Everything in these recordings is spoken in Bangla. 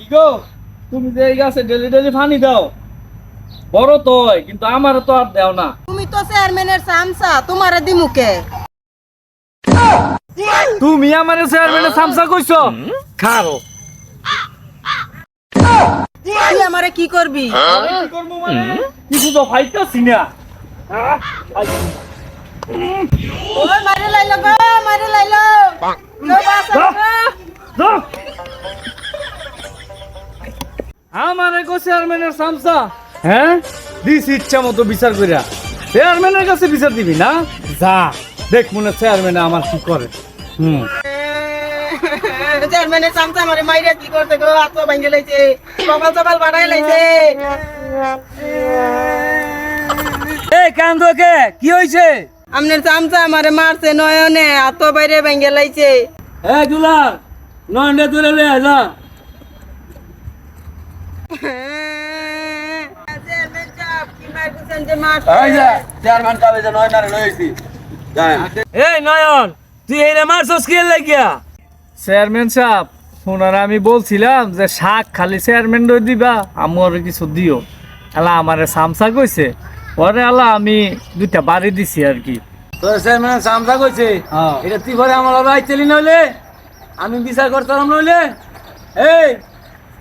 কি গো, তুমি যে এই গাছে ডেলি ডেলি পানি দাও, বড় তো হয়, কিন্তু আমার তো আর দাও না। তুমি তো চেয়ারম্যানের চামচা, তোমারে দিমুকে। তুমি আমার চেয়ারম্যানের সামসা কইছো? খারো। তুই আমারে কি করবি? আমি কি করবো মানে? কিছু তো ফাইতাছি না। ওই মারে লাইলো গো, মারে লাইলো। লো বাসা গো। আমার গো চেয়ারম্যানের সামসা, হ্যাঁ দিস ইচ্ছা মতো বিচার করিয়া চেয়ারম্যানের কাছে বিচার দিবি না? যা দেখ মনে চেয়ারম্যান আমার কি করে। চেয়ারম্যানের চামচা আমারে মাইরা কি করতে গো, হাত পা ভাঙে লাইছে, কপাল চপাল বাড়াই লাইছে। এই কান্দো কে, কি হইছে? আমনের চামচা আমারে মারছে নয়নে, হাত পা বাইরে ভাঙে লাইছে। এ দুলার, নয়নে তুলে লয়ে যা। চেয়ারম্যান সাহেব কি মারছেন যে মারছে? চেয়ারম্যান সাহেব এই যে নয়নারে লইছি এই নয়ন, তুই এইরে মারছস কি লাগিয়া? চেয়ারম্যান সাহেব, ওনারা আমি বলছিলাম যে শাক খালি চেয়ারম্যান রই দিবা, আমার কিছু দিও। আলা আমারে সামসা কইছে, পরে আলা আমি দুইটা বাড়ি দিছি আর কি। তোর চেয়ারম্যান সামসা কইছে এটা তুই ঘরে আমার আইতেলি নইলে আমি বিচার করতাম নইলে। এই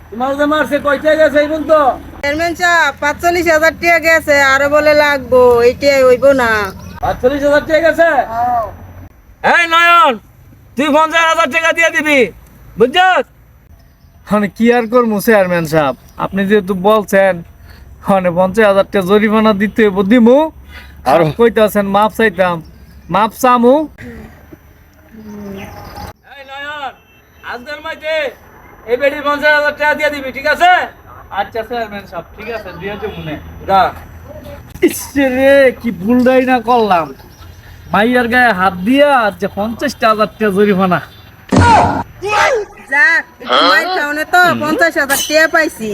তোমার যে মারছে কয়টা গেছে এই বলতো? চেয়ারম্যান সাহেব ৪৫,০০০ টাকা গেছে, আরো বলে লাগবো, এইটাই হইব না। ৪৫,০০০ টাকা গেছে। এই নয়ন, তুই ৫০,০০০ টাকা দিয়ে দিবি, বুঝছস? মানে কি আর করবো চেয়ারম্যান সাহেব, আপনি যেহেতু বলছেন মানে ৫০,০০০ টাকা জরিমানা দিতে হইব, দিমু। আর কইতাছেন মাপ চাইতাম, মাপ চামু। এই নয়ন, আজকের মাইতে এই বেটির ৫০,০০০ টাকা দিয়ে দিবি, ঠিক আছে? আচ্ছা চেয়ারম্যান সাহেব, ঠিক আছে, দিয়ে দেবো মনে। যা। রে কি ভুলটাই না করলাম, মাইয়ার গায়ে হাত দিয়া যে ৫০,০০০ টাকা জরিমানা। যাক, একটু মাইর খাওনে তো ৫০,০০০ টাকা পাইছি।